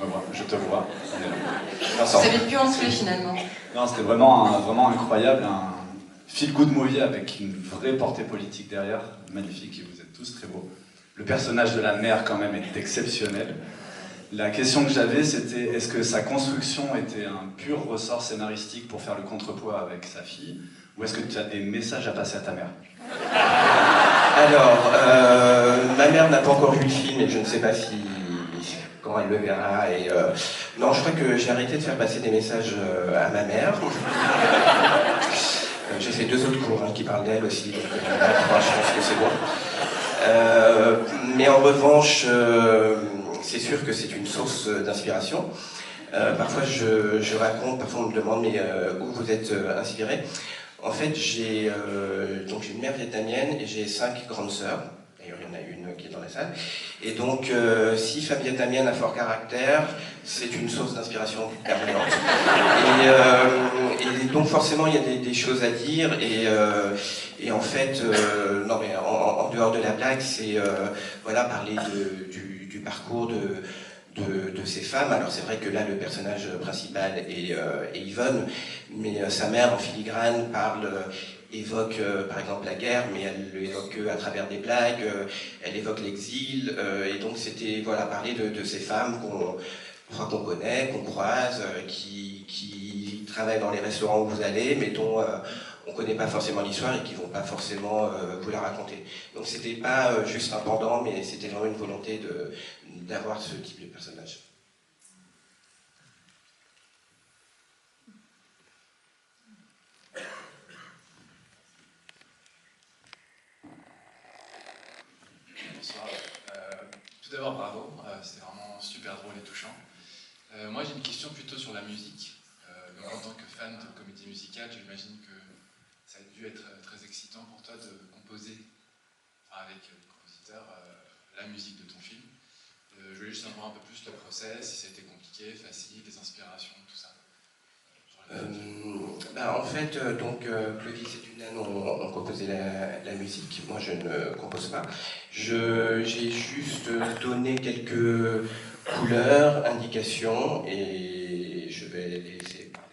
me vois, je te vois. Vous avez pu en tuer finalement. Non, c'était vraiment incroyable, un feel-good movie avec une vraie portée politique derrière, magnifique, et vous êtes tous très beaux. Le personnage de la mère quand même est exceptionnel. La question que j'avais, c'était est-ce que sa construction était un pur ressort scénaristique pour faire le contrepoids avec sa fille, ou est-ce que tu as des messages à passer à ta mère? Alors, ma mère n'a pas encore vu le film et je ne sais pas si quand elle le verra. Et, non, je crois que j'ai arrêté de faire passer des messages à ma mère. J'ai fait 2 autres cours qui parlent d'elle aussi, donc je pense que c'est bon. Mais en revanche, c'est sûr que c'est une source d'inspiration. Parfois je raconte, parfois on me demande mais où vous êtes inspiré. En fait, j'ai une mère vietnamienne et j'ai 5 grandes sœurs. D'ailleurs, il y en a une qui est dans la salle. Et donc, si femme vietnamienne à fort caractère, c'est une source d'inspiration permanente. Et donc, forcément, il y a des choses à dire. Et en fait, non mais en dehors de la blague, c'est voilà, parler du parcours de ces femmes. Alors c'est vrai que là le personnage principal est Yvonne, mais sa mère en filigrane évoque par exemple la guerre, mais elle l'évoque à travers des blagues, elle évoque l'exil, et donc c'était voilà, parler de ces femmes qu'on connaît, qu'on croise, qui travaillent dans les restaurants où vous allez, mais dont on ne connaît pas forcément l'histoire et qui ne vont pas forcément vous la raconter. Donc c'était pas juste un pendant, mais c'était vraiment une volonté d'avoir ce type de personnage. Bonsoir. Tout d'abord, bravo. C'était vraiment super drôle et touchant. Moi, j'ai une question plutôt sur la musique. Donc, en tant que fan de comédie musicale, j'imagine que ça a dû être très excitant pour toi de composer avec les compositeurs la musique de ton film. Je voulais juste savoir un peu plus le process, si ça a été compliqué, facile, les inspirations, tout ça. En fait, Clovis et Dunan ont composé la musique. Moi, je ne compose pas. J'ai juste donné quelques couleurs, indications, et je vais les laisser parler.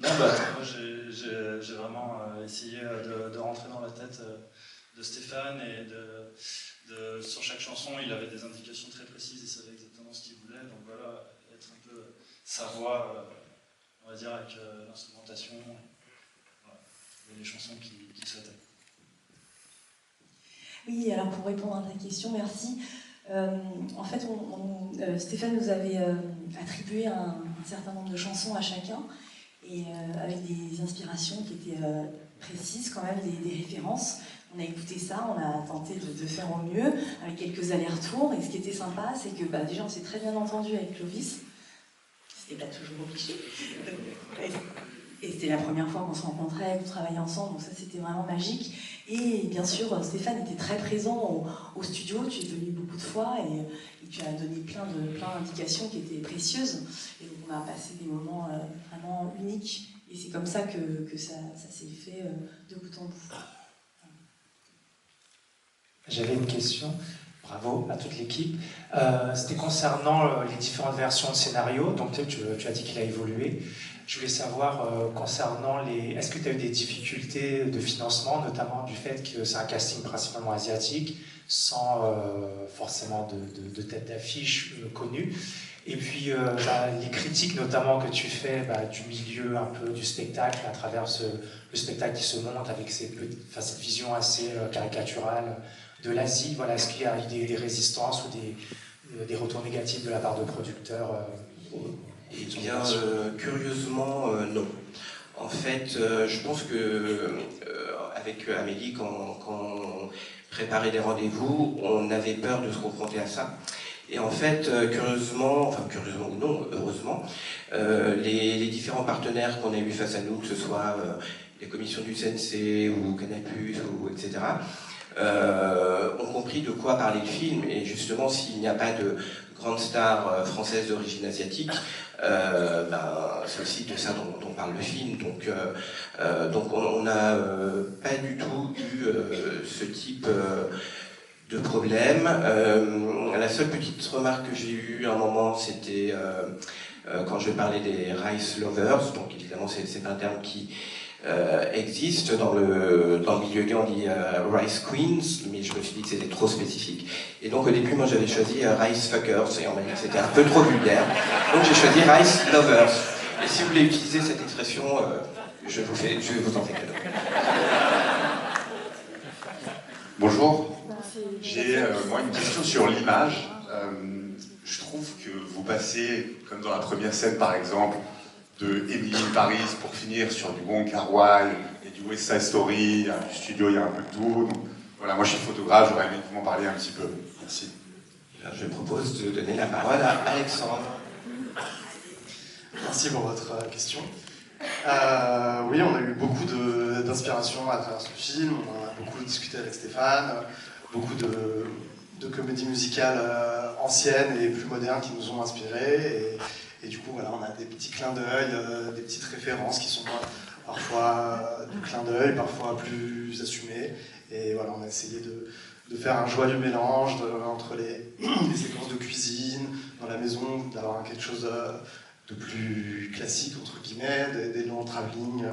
Moi j'ai vraiment essayé de rentrer dans la tête de Stéphane et sur chaque chanson il avait des indications très précises, il savait exactement ce qu'il voulait, donc voilà, être un peu sa voix, on va dire avec l'instrumentation, voilà, et les chansons qu'il souhaitait. Oui, alors pour répondre à ta question, merci. En fait, Stéphane nous avait attribué un certain nombre de chansons à chacun, et avec des inspirations qui étaient précises quand même, des références. On a écouté ça, on a tenté de faire au mieux, avec quelques allers-retours, et ce qui était sympa, c'est que déjà on s'est très bien entendu avec Clovis, c'était pas toujours obligé, et c'était la première fois qu'on se rencontrait, qu'on travaillait ensemble, donc ça c'était vraiment magique. Et bien sûr, Stéphane était très présent au studio, tu es venu beaucoup de fois et tu as donné plein d'indications qui étaient précieuses. Et donc on a passé des moments vraiment uniques. Et c'est comme ça que ça s'est fait de bout en bout. J'avais une question, bravo à toute l'équipe. C'était concernant les différentes versions de scénario, donc tu as dit qu'il a évolué. Je voulais savoir concernant est-ce que tu as eu des difficultés de financement, notamment du fait que c'est un casting principalement asiatique, sans forcément de tête d'affiche connue. Et puis les critiques notamment que tu fais du milieu un peu du spectacle, à travers le spectacle qui se monte avec cette vision assez caricaturale de l'Asie. Voilà, est-ce qu'il y a eu des résistances ou des retours négatifs de la part de producteurs Eh bien, curieusement, non. En fait, je pense que avec Amélie, quand on préparait les rendez-vous, on avait peur de se confronter à ça. Et en fait, curieusement ou non, heureusement, les différents partenaires qu'on a eu face à nous, que ce soit les commissions du CNC ou Canal+, etc., ont compris de quoi parlait le film. Et justement, s'il n'y a pas de grande star française d'origine asiatique, c'est aussi de ça dont parle le film. Donc on n'a pas du tout eu ce type de problème. La seule petite remarque que j'ai eue à un moment, c'était quand je parlais des rice lovers. Donc évidemment, c'est pas un terme qui existe dans le milieu gay, on dit rice queens, mais je me suis dit que c'était trop spécifique. Et donc au début, moi j'avais choisi rice fuckers, et on m'a dit que c'était un peu trop vulgaire. Donc j'ai choisi rice lovers. Et si vous voulez utiliser cette expression, je vais vous en faire cadeau. Bonjour. J'ai moi une question sur l'image. Je trouve que vous passez, comme dans la première scène par exemple, de Emily in Paris pour finir sur du Wong Kar-wai et du West Side Story, il y a du studio, il y a un peu de tout. Donc, voilà, moi je suis photographe, j'aurais aimé que vous m'en parliez un petit peu. Merci. Je propose de donner la parole à Alexandre. Merci pour votre question. Oui, on a eu beaucoup d'inspiration à travers ce film, on a beaucoup discuté avec Stéphane, beaucoup de comédies musicales anciennes et plus modernes qui nous ont inspirés. Et du coup, voilà, on a des petits clins d'œil, des petites références qui sont parfois du clin d'œil, parfois plus assumées. Et voilà, on a essayé de faire un joyeux mélange entre les séquences de cuisine, dans la maison, d'avoir quelque chose de plus classique, entre guillemets, des longs travelling,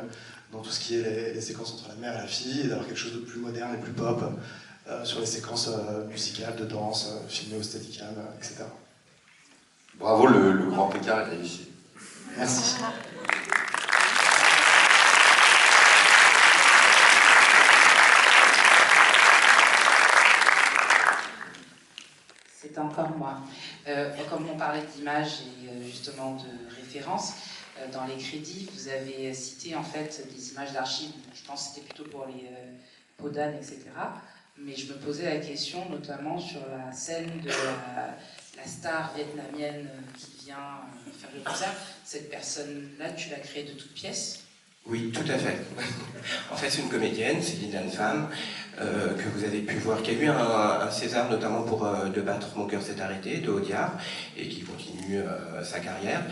dans tout ce qui est les séquences entre la mère et la fille, et d'avoir quelque chose de plus moderne et plus pop sur les séquences musicales, de danse, filmées au Steadicam, etc. Bravo, le grand écart est réussi. Merci. C'est encore moi. Comme on parlait d'image et justement de référence, dans les crédits, vous avez cité en fait des images d'archives. Je pense que c'était plutôt pour les Podane, etc. Mais je me posais la question notamment sur la scène de la star vietnamienne qui vient faire le concert. Cette personne-là, tu l'as créée de toutes pièces? Oui, tout à fait. En fait, c'est une comédienne, c'est Liliane Pham, que vous avez pu voir, qui a eu un César notamment pour De battre mon cœur s'est arrêté, de Audiard, et qui continue sa carrière.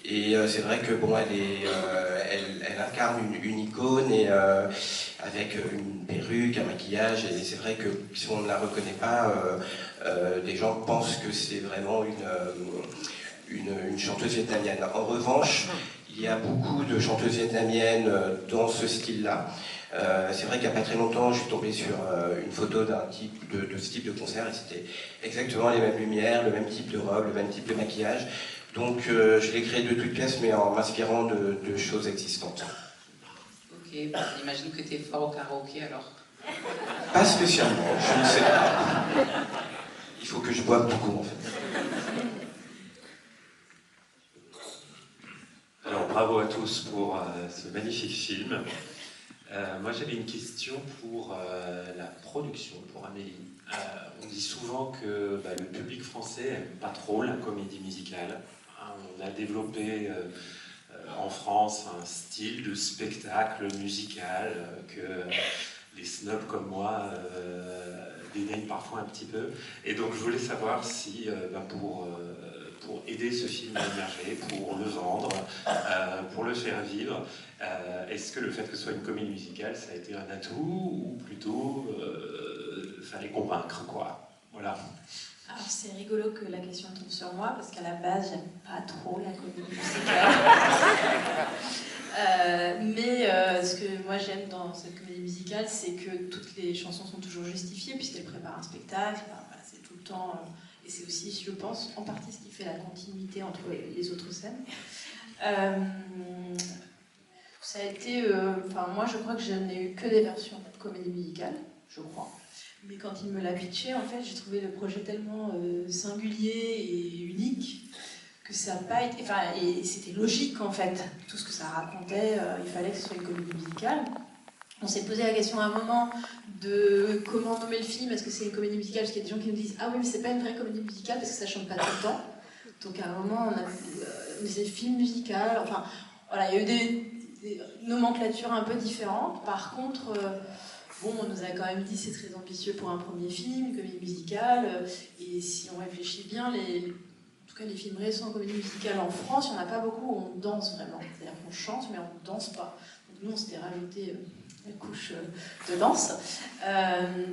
Et c'est vrai que bon, elle incarne une icône et avec une perruque, un maquillage, et c'est vrai que si on ne la reconnaît pas, des gens pensent que c'est vraiment une chanteuse vietnamienne. En revanche, il y a beaucoup de chanteuses vietnamiennes dans ce style-là. C'est vrai qu'il n'y a pas très longtemps, je suis tombé sur une photo de ce type de concert et c'était exactement les mêmes lumières, le même type de robe, le même type de maquillage. Donc je l'ai créé de toutes pièces, mais en m'inspirant de choses existantes. Ok, j'imagine que tu es fort au karaoké alors. Pas spécialement, je ne sais pas. Il faut que je boive beaucoup en fait. Alors bravo à tous pour ce magnifique film. Moi j'avais une question pour la production, pour Amélie. On dit souvent que le public français n'aime pas trop la comédie musicale. On a développé en France un style de spectacle musical que les snobs comme moi dédaignent parfois un petit peu. Et donc je voulais savoir si pour aider ce film à émerger, pour le vendre, pour le faire vivre, est-ce que le fait que ce soit une comédie musicale, ça a été un atout ou plutôt fallait convaincre, quoi. Voilà. Alors c'est rigolo que la question tombe sur moi parce qu'à la base j'aime pas trop la comédie musicale. Mais ce que moi j'aime dans cette comédie musicale, c'est que toutes les chansons sont toujours justifiées puisqu'elles préparent un spectacle. Enfin, voilà, c'est tout le temps, et c'est aussi, je pense, en partie ce qui fait la continuité entre les autres scènes. Ça a été, moi je crois que je n'ai eu que des versions de comédie musicale, je crois. Mais quand il me l'a pitché, en fait, j'ai trouvé le projet tellement singulier et unique que ça n'a pas été... Enfin, et c'était logique, en fait. Tout ce que ça racontait, il fallait que ce soit une comédie musicale. On s'est posé la question à un moment de comment nommer le film. Est-ce que c'est une comédie musicale? Parce qu'il y a des gens qui nous disent « Ah oui, mais c'est pas une vraie comédie musicale parce que ça chante pas tout le temps. » Donc à un moment, on a des films musicaux. Enfin, voilà, il y a eu des nomenclatures un peu différentes. Par contre... Bon, on nous a quand même dit c'est très ambitieux pour un premier film, une comédie musicale, et si on réfléchit bien, en tout cas les films récents en comédie musicale en France, il n'y en a pas beaucoup où on danse vraiment. C'est-à-dire qu'on chante mais on ne danse pas. Donc nous on s'était rajouté couche de danse.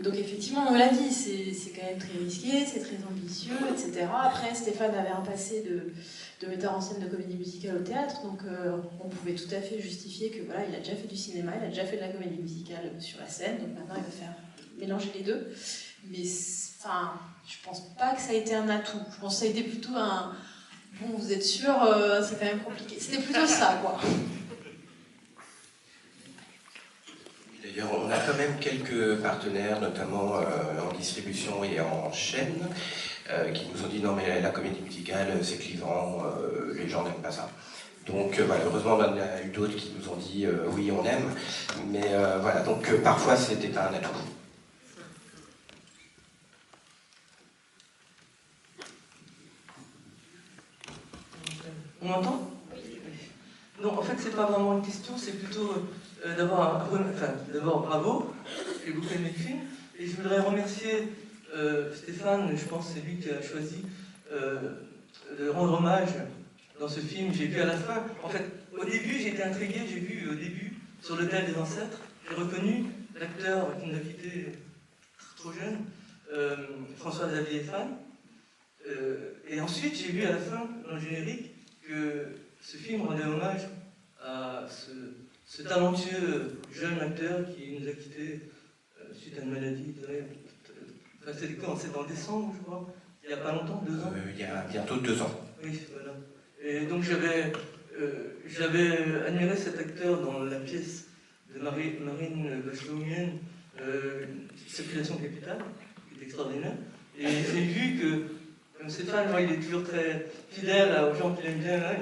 Donc effectivement, on l'a dit, c'est quand même très risqué, c'est très ambitieux, etc. Après, Stéphane avait un passé de metteur en scène de comédie musicale au théâtre, donc on pouvait tout à fait justifier que voilà, il a déjà fait du cinéma, il a déjà fait de la comédie musicale sur la scène, donc maintenant il va faire mélanger les deux. Mais enfin, je pense pas que ça a été un atout. Je pense que ça a été plutôt un bon, vous êtes sûr, c'est quand même compliqué. C'était plutôt ça, quoi. D'ailleurs, on a quand même quelques partenaires, notamment en distribution et en chaîne, qui nous ont dit non mais la comédie musicale c'est clivant, les gens n'aiment pas ça. Donc malheureusement on en a eu d'autres qui nous ont dit oui on aime, mais voilà, donc parfois c'était pas un atout. On m'entend? Non, en fait, c'est pas vraiment une question, c'est plutôt d'abord bravo, j'ai beaucoup aimé le film, et je voudrais remercier Stéphane, je pense que c'est lui qui a choisi de rendre hommage dans ce film. J'ai vu à la fin, en fait, au début j'étais intrigué, j'ai vu au début, sur l'autel des ancêtres, j'ai reconnu l'acteur qui nous a quittés trop jeune, François-Xavier Fan, et ensuite j'ai vu à la fin, dans le générique, que ce film rendait hommage à ce talentueux jeune acteur qui nous a quittés suite à une maladie. Enfin, c'était quand? C'est en décembre, je crois. Il n'y a pas longtemps, 2 ans. Il y a bientôt 2 ans. Oui, voilà. Et donc j'avais admiré cet acteur dans la pièce de Marine Bachelot-Humienne, Circulation capitale, qui est extraordinaire. Et j'ai vu que comme Stéphane, il est toujours très fidèle aux gens qu'il aime bien. Hein.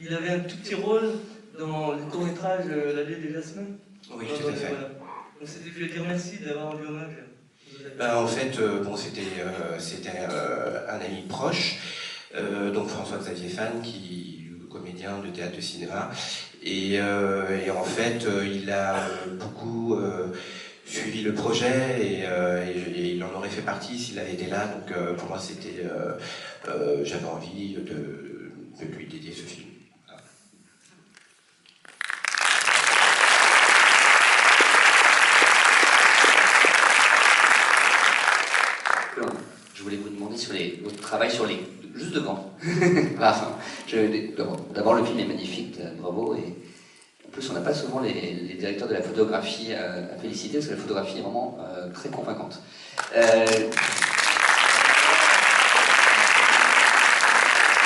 Il avait un tout petit rôle dans le court-métrage L'Allée des Jasmins. Oui, tout à fait. Voilà. Donc je voulais dire merci d'avoir rendu hommage. En fait, bon, c'était un ami proche, donc François-Xavier Fan, qui est comédien de théâtre de cinéma. Et en fait, il a beaucoup suivi le projet et il en aurait fait partie s'il avait été là. Donc pour moi, c'était, j'avais envie de lui dédier ce film. Je voulais vous demander sur votre travail sur les... Juste devant. Enfin, d'abord, le film est magnifique, bravo. Et en plus, on n'a pas souvent les directeurs de la photographie à féliciter, parce que la photographie est vraiment très convaincante. Je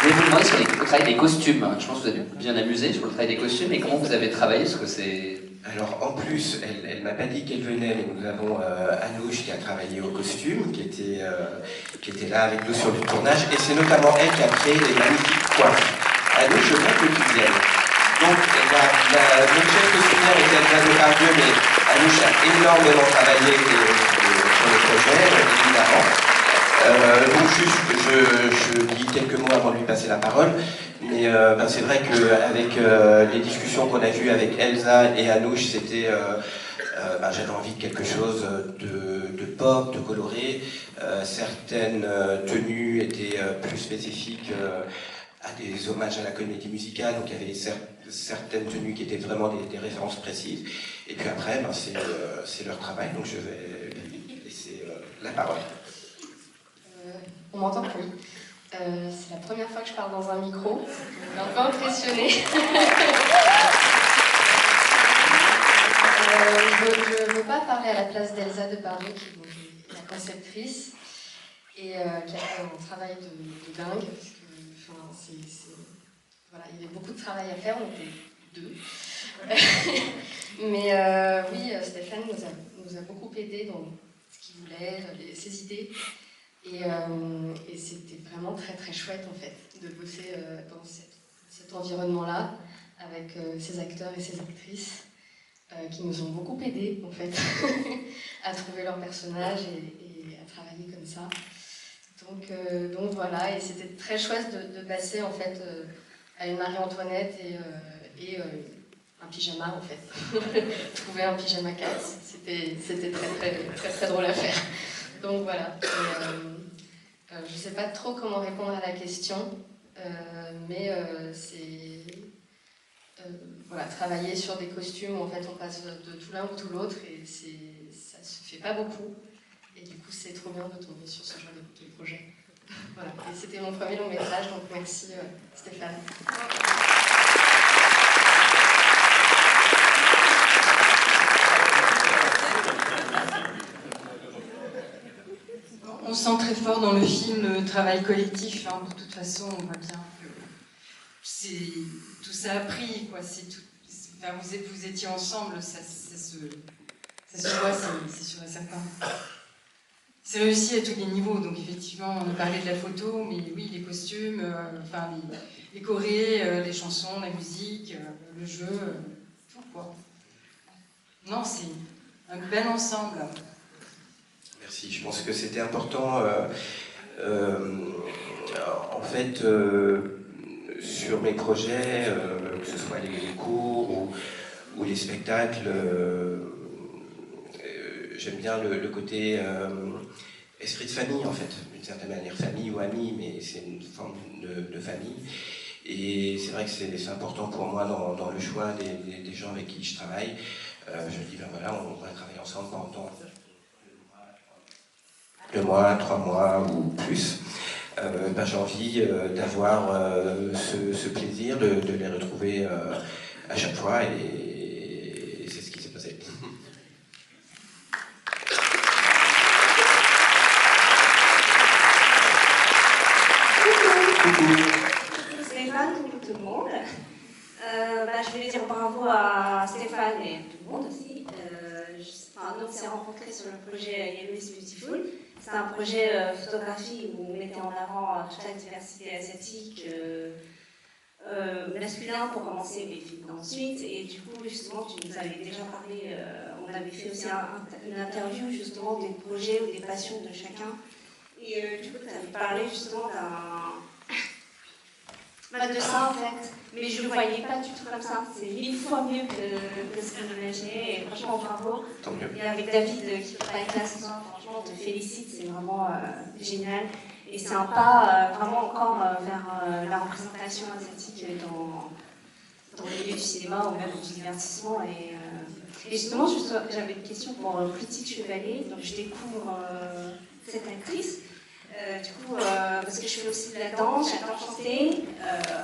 voulais vous demander sur le travail des costumes. Je pense que vous avez bien amusé sur le travail des costumes. Et comment vous avez travaillé, parce que c'est... Alors en plus, elle m'a pas dit qu'elle venait, mais nous avons Anouche qui a travaillé au costume, qui était là avec nous sur le tournage, et c'est notamment elle qui a créé les magnifiques coiffes. Anouche, je crois que tu viens. Donc notre chef costumière était Elsa Depardieu, mais Anouche a énormément travaillé sur le projet, évidemment. Donc je dis quelques mots avant de lui passer la parole. Mais c'est vrai qu'avec les discussions qu'on a vues avec Elsa et Anouche, c'était, j'avais envie de quelque chose de pop, de coloré. Certaines tenues étaient plus spécifiques à des hommages à la comédie musicale, donc il y avait certaines tenues qui étaient vraiment des références précises. Et puis après, c'est leur travail, donc je vais laisser la parole. On m'entend plus. C'est la première fois que je parle dans un micro. Je suis un peu impressionnée. Je ne veux pas parler à la place d'Elsa Depardieu, qui est la conceptrice, et qui a fait un travail de dingue, parce que voilà, il y avait beaucoup de travail à faire, on était 2. Mais oui, Stéphane nous a beaucoup aidé dans ce qu'il voulait, ses idées. Et c'était vraiment très très chouette en fait de bosser dans cet environnement-là avec ces acteurs et ces actrices qui nous ont beaucoup aidés en fait à trouver leurs personnages et à travailler comme ça. Donc voilà, et c'était très chouette de passer en fait à une Marie-Antoinette et un pyjama en fait. Trouver un pyjama casse, c'était très très très très drôle à faire. Donc voilà. Je ne sais pas trop comment répondre à la question, mais voilà, travailler sur des costumes où en fait on passe de tout l'un ou tout l'autre et ça se fait pas beaucoup. Et du coup, c'est trop bien de tomber sur ce genre de projet. Voilà. Et c'était mon premier long métrage, donc merci Stéphane. On sent très fort dans le film le travail collectif. Hein. De toute façon, on voit bien que tout ça a pris. Quoi. Enfin, vous étiez ensemble, ça se voit, c'est sûr et certain. C'est réussi à tous les niveaux. Donc effectivement, on parlait de la photo, mais oui, les costumes, enfin, les chorés, les chansons, la musique, le jeu, tout quoi. Non, c'est un bel ensemble. Merci, je pense que c'était important, en fait, sur mes projets, que ce soit les cours ou les spectacles, j'aime bien le côté esprit de famille, en fait, d'une certaine manière, famille ou ami, mais c'est une forme de famille. Et c'est vrai que c'est important pour moi dans le choix des gens avec qui je travaille. Je me dis, ben voilà, on va travailler ensemble pendant 2 mois, 3 mois ou plus. Ben, j'ai envie d'avoir ce plaisir de les retrouver à chaque fois et c'est ce qui s'est passé. Coucou Stéphane, coucou tout le monde. Je voulais dire bravo à Stéphane et tout le monde aussi. Nous on s'est rencontrés sur le projet Yellow is Beautiful. C'est un projet photographie où on mettait en avant toute la diversité asiatique, masculin pour commencer, mais féminin ensuite. Et du coup, justement, tu nous avais déjà parlé, on avait fait aussi une interview justement des projets ou des passions de chacun. Et du coup, tu avais parlé justement de ça en fait, mais je ne le voyais pas du tout comme ça. C'est 1000 fois mieux que ce que j'imaginais et franchement bravo. Tant mieux. Et avec David qui peut pas être là ce soir, franchement on te félicite, c'est vraiment génial. Et c'est un pas vraiment encore vers la représentation asiatique dans le milieu du cinéma ou même du divertissement. Et justement, j'avais une question pour Clotilde Chevalier, donc je découvre cette actrice. Du coup, parce que je fais aussi de la danse, j'adore chanter,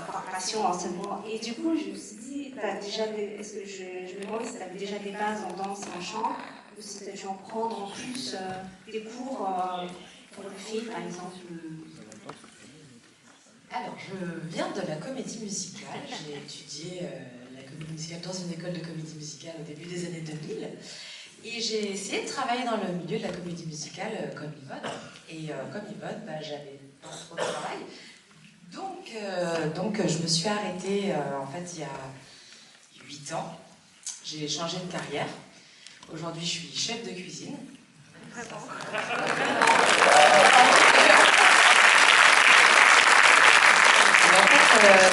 par passion enseignement. Et du coup, je me suis dit, est-ce que je me demandais si tu avais déjà des bases en danse et en chant, ou si tu as dû en prendre en plus des cours pour le film, par exemple. Alors, je viens de la comédie musicale. J'ai étudié la comédie musicale dans une école de comédie musicale au début des années 2000. Et j'ai essayé de travailler dans le milieu de la comédie musicale comme Yvonne. Et comme Yvonne, j'avais pas trop de travail. Donc je me suis arrêtée en fait il y a 8 ans. J'ai changé de carrière. Aujourd'hui, je suis chef de cuisine.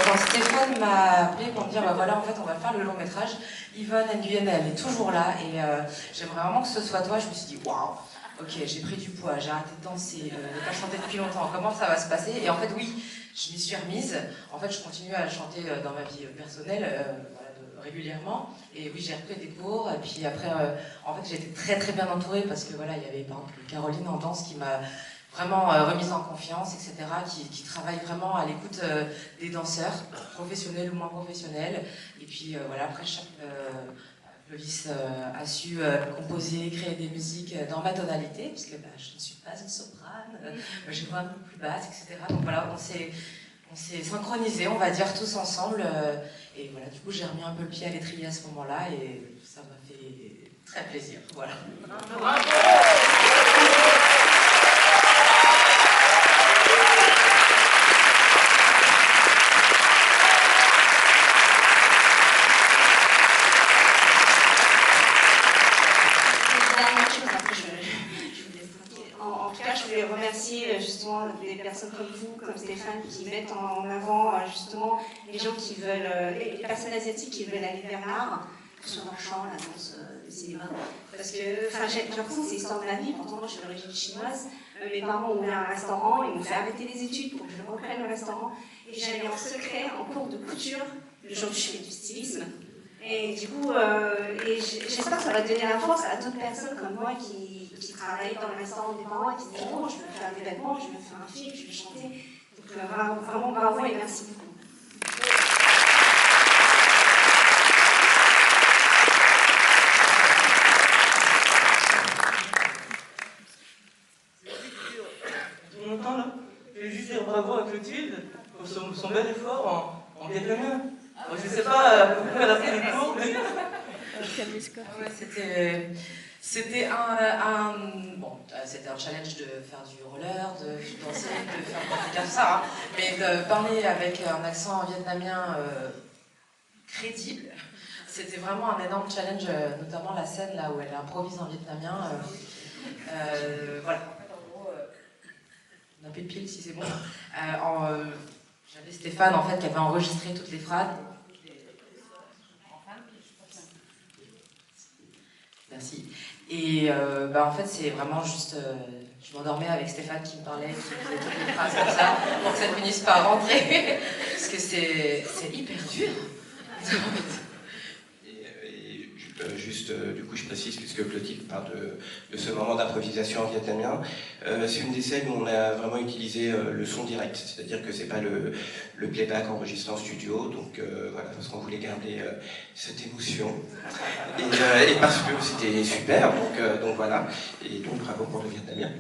Quand Stéphane m'a appelé pour me dire voilà, en fait on va faire le long métrage, Yvonne Nguyen elle est toujours là et j'aimerais vraiment que ce soit toi. Je me suis dit waouh, ok, j'ai pris du poids, j'ai arrêté de danser, je n'ai pas chanté depuis longtemps, comment ça va se passer? Et en fait oui, je m'y suis remise. En fait je continue à chanter dans ma vie personnelle régulièrement, et oui j'ai repris des cours et puis après en fait j'ai été très très bien entourée parce que voilà, il y avait par exemple Caroline en danse qui m'a vraiment remise en confiance, etc., qui travaille vraiment à l'écoute des danseurs, professionnels ou moins professionnels. Et puis voilà, après Lolis a su composer, créer des musiques dans ma tonalité, puisque je ne suis pas une soprane, j'ai voix un peu plus basse, etc. Donc voilà, on s'est synchronisés, on va dire, tous ensemble. Et voilà, du coup, j'ai remis un peu le pied à l'étrier à ce moment-là, et ça m'a fait très plaisir. Voilà. Bravo. Remercier justement des personnes comme vous, comme Stéphane, qui mettent en avant justement les gens qui veulent, les personnes asiatiques qui veulent aller vers l'art, que ce soit dans le chant, la danse, le cinéma. Parce que j'ai l'impression que c'est l'histoire de ma vie, pourtant moi je suis d'origine chinoise, mes parents ont ouvert un restaurant, ils m'ont fait arrêter les études pour que je reprenne le restaurant, et j'allais en secret en cours de couture, le jour où je fais du stylisme. Et du coup, j'espère que ça va donner la force à d'autres personnes comme moi qui travaillent dans le restaurant des parents et qui se disent bon, je veux faire des vêtements, je veux faire un film, je veux chanter. Donc vraiment bravo et merci beaucoup. On entend là? Je vais juste dire bravo à Clotilde pour son bel effort en vietnamien. Je ne sais pas pourquoi elle a fait les cours, mais... C'était un challenge de faire du roller, de danser, de faire tout ça, hein. Mais de parler avec un accent vietnamien crédible, c'était vraiment un énorme challenge, notamment la scène là où elle improvise en vietnamien. Voilà. On a pile si c'est bon. J'avais Stéphane en fait qui avait enregistré toutes les phrases. Merci. Et en fait, c'est vraiment juste. Je m'endormais avec Stéphane qui me parlait, qui faisait toutes les phrases comme ça, pour que ça ne finisse par rentrer. Parce que c'est hyper dur. Juste, du coup, je précise, puisque Clotilde parle de ce moment d'improvisation en vietnamien, c'est une des scènes où on a vraiment utilisé le son direct, c'est-à-dire que c'est pas le playback enregistré en studio, donc voilà, parce qu'on voulait garder cette émotion, et parce que c'était super, donc voilà, et donc bravo pour le vietnamien.